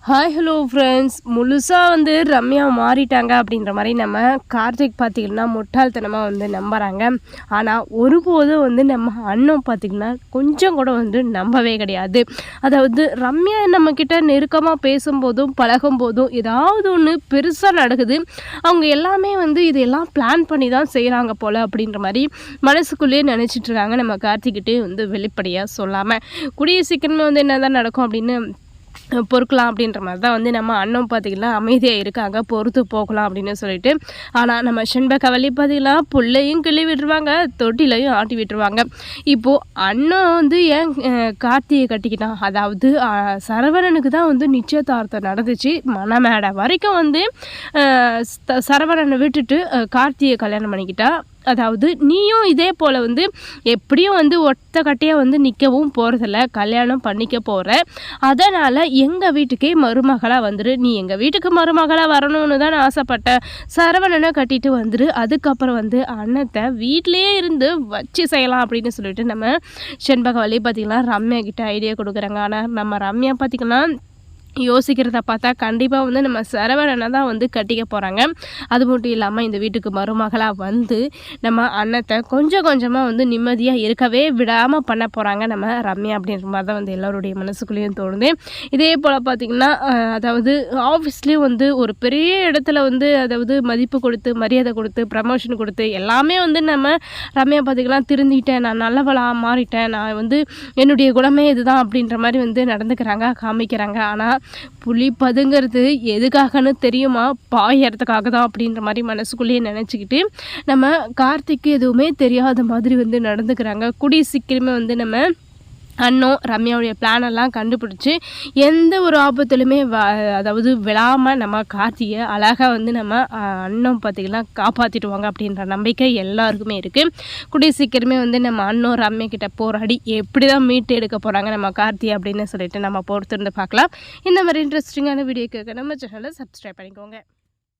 Hi hello friends, முழுசாக ரம்யா மாறிட்டாங்க அப்படின்ற மாதிரி நம்ம கார்த்திக் பார்த்திங்கன்னா முட்டாள்தனமாக நம்புகிறாங்க. ஆனால் ஒருபோதும் நம்ம அண்ணன் பார்த்திங்கன்னா கொஞ்சம் கூட நம்பவே கிடையாது. அதாவது ரம்யா நம்மக்கிட்ட நெருக்கமாக பேசும்போதும் பழகும்போதும் ஏதாவது ஒன்று பெருசாக நடக்குது. அவங்க எல்லாமே இதெல்லாம் பிளான் பண்ணி தான் செய்கிறாங்க போல் அப்படின்ற மாதிரி மனசுக்குள்ளேயே நினச்சிட்ருக்காங்க. நம்ம கார்த்திக்கிட்டே வெளிப்படையாக சொல்லாமல் கூடிய சீக்கிரமே என்ன தான் நடக்கும் அப்படின்னு பொறுக்கலாம் அப்படின்ற மாதிரி தான் நம்ம அண்ணன் பார்த்திங்கன்னா அமைதியாக இருக்காங்க. பொறுத்து போகலாம் அப்படின்னு சொல்லிட்டு. ஆனால் நம்ம செண்பகவல்லி பார்த்திங்கன்னா புள்ளையும் கிள்ளி விட்டுருவாங்க, தொட்டிலையும் ஆட்டி விட்டுருவாங்க. இப்போது அண்ணன் ஏன் கார்த்தியை கட்டிக்கிட்டான், அதாவது சரவணனுக்கு தான் நிச்சயதார்த்தம் நடந்துச்சு. மணமேடை வரைக்கும் சரவணனை விட்டுட்டு கார்த்தியை கல்யாணம் பண்ணிக்கிட்டா. அதாவது நீயும் இதே போல் எப்படியும் ஒத்த கட்டையாக நிற்கவும் போகிறதில்ல, கல்யாணம் பண்ணிக்க போகிற. அதனால் எங்கள் வீட்டுக்கே மருமகளாக வந்துரு. நீ எங்கள் வீட்டுக்கு மருமகளாக வரணும்னு தான் ஆசைப்பட்ட. சரவணனை கட்டிட்டு வந்துரு. அதுக்கப்புறம் அண்ணத்தை வீட்டிலே இருந்து வச்சு செய்யலாம் அப்படின்னு சொல்லிட்டு நம்ம செண்பகவல்லி பார்த்திங்கன்னா ரம்யா கிட்ட ஐடியா கொடுக்குறாங்க. ஆனால் நம்ம ரம்யா பார்த்திங்கன்னா யோசிக்கிறத பார்த்தா கண்டிப்பாக நம்ம சரவணனை தான் கட்டிக்க போகிறாங்க. அது மட்டும் இல்லாமல் இந்த வீட்டுக்கு மருமகளாக நம்ம அண்ணத்தை கொஞ்சம் கொஞ்சமாக நிம்மதியாக இருக்கவே விடாமல் பண்ண போகிறாங்க நம்ம ரம்யா அப்படின்ற மாதிரி தான் எல்லோருடைய மனசுக்குள்ளேயும் தோணுது. இதே போல் பார்த்திங்கன்னா அதாவது ஆஃபீஸ்லேயும் ஒரு பெரிய இடத்துல அதாவது மதிப்பு கொடுத்து மரியாதை கொடுத்து ப்ரமோஷன் கொடுத்து எல்லாமே நம்ம ரம்யா பார்த்திங்கன்னா திருந்திட்டேன், நான் நல்லவளாக மாறிட்டேன், நான் என்னுடைய குணமே இதுதான் அப்படின்ற மாதிரி நடந்துக்கிறாங்க, காமிக்கிறாங்க. ஆனால் புலி பதுங்கிறது எதுக்காகன்னு தெரியுமா? பாயறதுக்காக தான் அப்படின்ற மாதிரி மனசுக்குள்ளேயே நினச்சிக்கிட்டு நம்ம கார்த்திக்கு எதுவுமே தெரியாத மாதிரி நடந்துக்கிறாங்க. கூடிய சீக்கிரமே நம்ம அண்ணன் ரம்யாவுடைய பிளானெல்லாம் கண்டுபிடிச்சி எந்த ஒரு ஆபத்துலையுமே அதாவது விழாமல் நம்ம கார்த்தியை அழகாக நம்ம அண்ணன் பார்த்திங்கன்னா காப்பாற்றிடுவாங்க அப்படின்ற நம்பிக்கை எல்லாருக்குமே இருக்குது. கூடிய சீக்கிரமே நம்ம அண்ணன் ரம்யா கிட்ட போராடி எப்படி தான் மீட்டு எடுக்க போகிறாங்க நம்ம கார்த்தி அப்படின்னு சொல்லிட்டு நம்ம பொறுத்திருந்து பார்க்கலாம். இந்த மாதிரி இன்ட்ரெஸ்டிங்கான வீடியோக்கு நம்ம சேனலை சப்ஸ்கிரைப் பண்ணிக்கோங்க.